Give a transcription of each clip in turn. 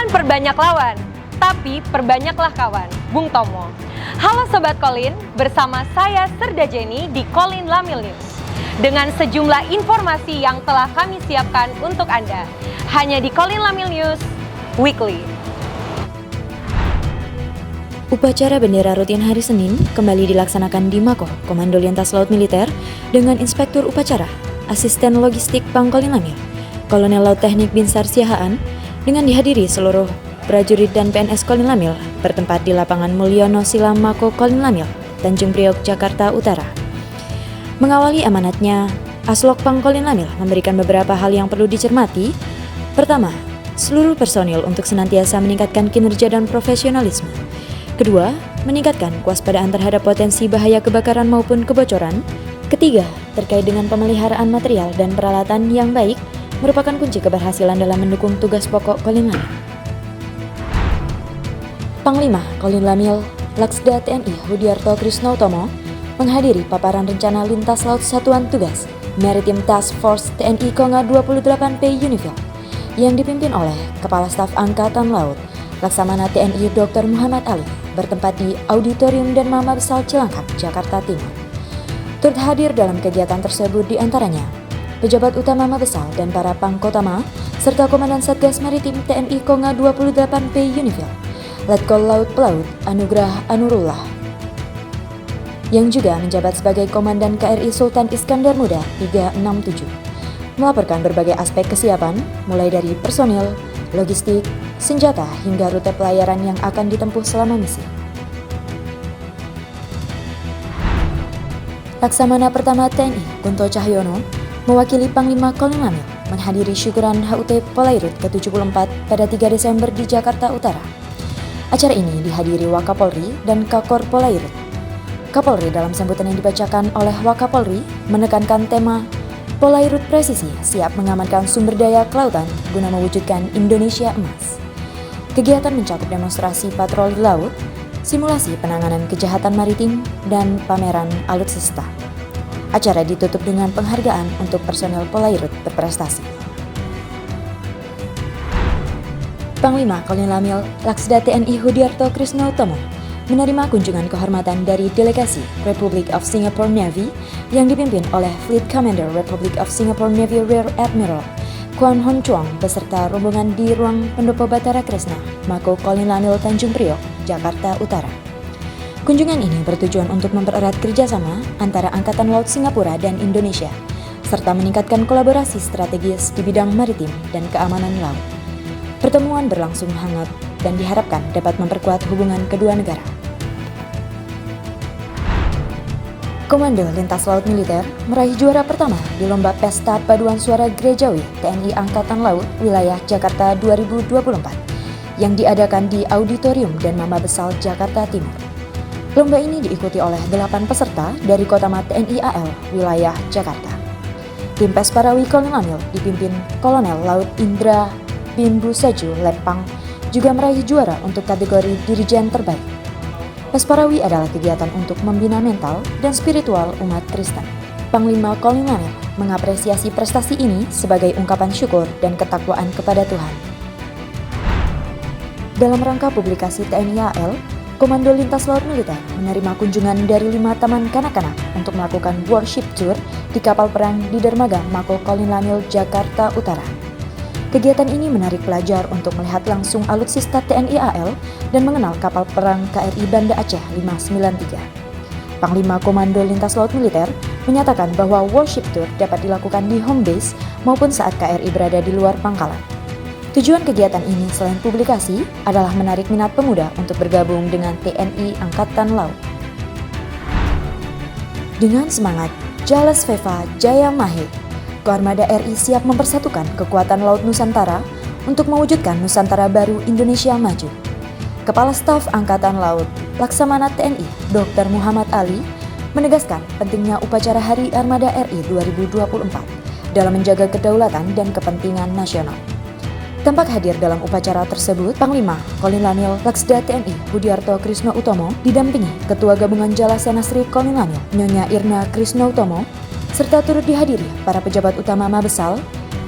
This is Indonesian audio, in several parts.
Jangan perbanyak lawan, tapi perbanyaklah kawan. Bung Tomo. Halo Sobat Kolin, bersama saya Serda Jenny di Kolin Lamil News. Dengan sejumlah informasi yang telah kami siapkan untuk Anda. Hanya di Kolin Lamil News Weekly. Upacara bendera rutin hari Senin kembali dilaksanakan di Mako, Komando Lintas Laut Militer, dengan Inspektur Upacara, Asisten Logistik Pangkolin Lamil, Kolonel Laut Teknik Binsar Siahaan, dengan dihadiri seluruh prajurit dan PNS Kolin Lamil bertempat di lapangan Mulyono Silam Mako Kolin Lamil, Tanjung Priok, Jakarta Utara. Mengawali amanatnya, Aslok Pangkolin Lamil memberikan beberapa hal yang perlu dicermati. Pertama, seluruh personil untuk senantiasa meningkatkan kinerja dan profesionalisme. Kedua, meningkatkan kewaspadaan terhadap potensi bahaya kebakaran maupun kebocoran. Ketiga, terkait dengan pemeliharaan material dan peralatan yang baik merupakan kunci keberhasilan dalam mendukung tugas pokok Kolin Lamil. Panglima Kolin Lamil Laksda TNI Hudiarto Krisnoutomo menghadiri paparan rencana lintas laut Satuan Tugas Maritime Task Force TNI Konga 28P Unifil yang dipimpin oleh Kepala Staf Angkatan Laut Laksamana TNI Dr. Muhammad Ali bertempat di Auditorium dan Mama Besar Cilangkap, Jakarta Timur. Turut hadir dalam kegiatan tersebut diantaranya pejabat utama Mabesal dan para pangkotama serta Komandan Satgas Maritim TNI Konga 28P Unifil Letkol Laut Pelaut Anugrah Anurullah yang juga menjabat sebagai Komandan KRI Sultan Iskandar Muda 367 melaporkan berbagai aspek kesiapan mulai dari personil, logistik, senjata hingga rute pelayaran yang akan ditempuh selama misi. Laksamana Pertama TNI Kunto Cahyono mewakili Panglima Kolin Lamil menghadiri syukuran HUT Polairut ke-74 pada 3 Desember di Jakarta Utara. Acara ini dihadiri Wakapolri dan Kakor Polairut. Kapolri dalam sambutan yang dibacakan oleh Wakapolri menekankan tema Polairut Presisi siap mengamankan sumber daya kelautan guna mewujudkan Indonesia Emas. Kegiatan mencakup demonstrasi patroli laut, simulasi penanganan kejahatan maritim, dan pameran alutsista. Acara ditutup dengan penghargaan untuk personel Polairut berprestasi. Panglima Kolin Lamil Laksda TNI Hudiarto Krisnoutomo menerima kunjungan kehormatan dari delegasi Republic of Singapore Navy yang dipimpin oleh Fleet Commander Republic of Singapore Navy Rear Admiral Kwan Hon Chuang beserta rombongan di ruang Pendopo Batara Kresna, Mako Kolin Lamil Tanjung Priok, Jakarta Utara. Kunjungan ini bertujuan untuk mempererat kerjasama antara Angkatan Laut Singapura dan Indonesia, serta meningkatkan kolaborasi strategis di bidang maritim dan keamanan laut. Pertemuan berlangsung hangat dan diharapkan dapat memperkuat hubungan kedua negara. Komando Lintas Laut Militer meraih juara pertama di Lomba Pesta Paduan Suara Gerejawi TNI Angkatan Laut Wilayah Jakarta 2024 yang diadakan di Auditorium dan Mama Besar Jakarta Timur. Lomba ini diikuti oleh 8 peserta dari Kotamat TNI AL Wilayah Jakarta. Tim Pesparawi Kolin Lamil dipimpin Kolonel Laut Indra Bimbu Seju Lempang juga meraih juara untuk kategori Dirijen Terbaik. Pesparawi adalah kegiatan untuk membina mental dan spiritual umat Kristen. Panglima Kolin Lamil mengapresiasi prestasi ini sebagai ungkapan syukur dan ketakwaan kepada Tuhan. Dalam rangka publikasi TNI AL, Komando Lintas Laut Militer menerima kunjungan dari 5 taman kanak-kanak untuk melakukan worship tour di kapal perang di dermaga Mako Kolin Lamil, Jakarta Utara. Kegiatan ini menarik pelajar untuk melihat langsung alutsista TNI AL dan mengenal kapal perang KRI Banda Aceh 593. Panglima Komando Lintas Laut Militer menyatakan bahwa worship tour dapat dilakukan di home base maupun saat KRI berada di luar pangkalan. Tujuan kegiatan ini selain publikasi adalah menarik minat pemuda untuk bergabung dengan TNI Angkatan Laut. Dengan semangat Jales Veva Jaya Mahe, Armada RI siap mempersatukan kekuatan Laut Nusantara untuk mewujudkan Nusantara baru Indonesia maju. Kepala Staf Angkatan Laut Laksamana TNI Dr. Muhammad Ali menegaskan pentingnya upacara Hari Armada RI 2024 dalam menjaga kedaulatan dan kepentingan nasional. Tampak hadir dalam upacara tersebut, Panglima Kolin Lamil Laksda TNI Hudiarto Krisnoutomo didampingi Ketua Gabungan Jalasena Sri Kolin Lamil Nyonya Irna Krisnoutomo, serta turut dihadiri para pejabat utama Mabesal,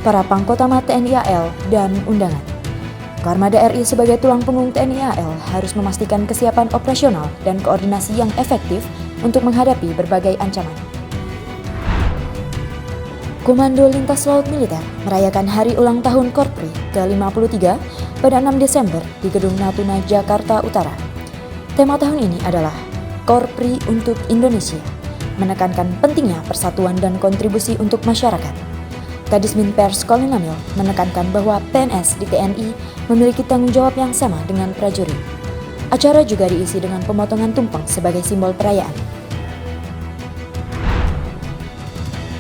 para Pangkotama TNI AL, dan undangan. Armada RI sebagai tulang punggung TNI AL harus memastikan kesiapan operasional dan koordinasi yang efektif untuk menghadapi berbagai ancaman. Komando Lintas Laut Militer merayakan hari ulang tahun Korpri ke-53 pada 6 Desember di Gedung Natuna, Jakarta Utara. Tema tahun ini adalah Korpri untuk Indonesia, menekankan pentingnya persatuan dan kontribusi untuk masyarakat. Kadismin Pers Colin Lamil menekankan bahwa PNS di TNI memiliki tanggung jawab yang sama dengan prajurit. Acara juga diisi dengan pemotongan tumpeng sebagai simbol perayaan.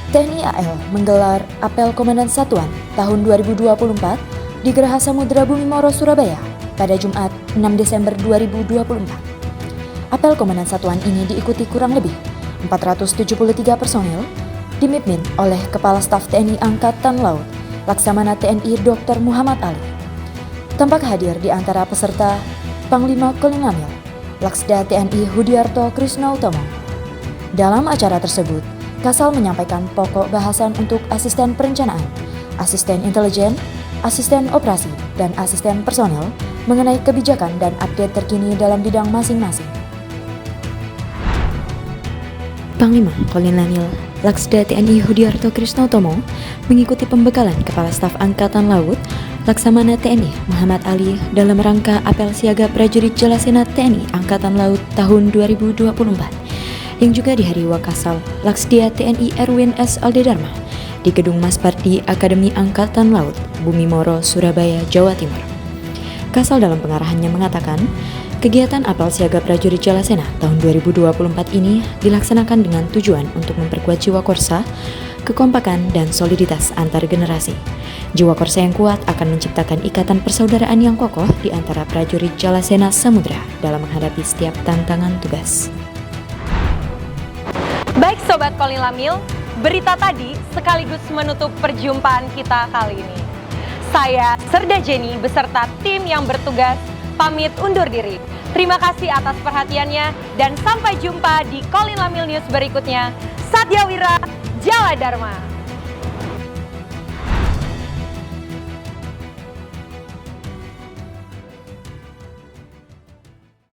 TNI AL menggelar Apel Komandan Satuan tahun 2024 di Geraha Samudra Bumi Moro, Surabaya pada Jumat 6 Desember 2024. Apel Komandan Satuan ini diikuti kurang lebih 473 personil dipimpin oleh Kepala Staf TNI Angkatan Laut, Laksamana TNI Dr. Muhammad Ali. Tampak hadir di antara peserta Panglima Colin Lamil, Laksda TNI Hudiarto Krisnautomo. Dalam acara tersebut, Kasal menyampaikan pokok bahasan untuk asisten perencanaan, asisten intelijen, asisten operasi, dan asisten personel mengenai kebijakan dan update terkini dalam bidang masing-masing. Panglima Colin Lamil, Laksda TNI Hudiarto Krisnautomo mengikuti pembekalan Kepala Staf Angkatan Laut, Laksamana TNI Muhammad Ali dalam rangka Apel Siaga Prajurit Jalasena TNI Angkatan Laut tahun 2024 yang juga dihadiri Wakasal Laksdia TNI Erwin S. Aldedarma di Gedung Maspardi Akademi Angkatan Laut, Bumi Moro, Surabaya, Jawa Timur. Kasal dalam pengarahannya mengatakan, kegiatan Apel Siaga Prajurit Jalasena tahun 2024 ini dilaksanakan dengan tujuan untuk memperkuat jiwa korsa, kekompakan, dan soliditas antar generasi. Jiwa korsa yang kuat akan menciptakan ikatan persaudaraan yang kokoh di antara prajurit Jalasena Samudra dalam menghadapi setiap tantangan tugas. Baik Sobat Colin Lamil, berita tadi sekaligus menutup perjumpaan kita kali ini. Saya Serda Jenny beserta tim yang bertugas pamit undur diri. Terima kasih atas perhatiannya dan sampai jumpa di Colin Lamil News berikutnya. Satya Wira, Jala Dharma.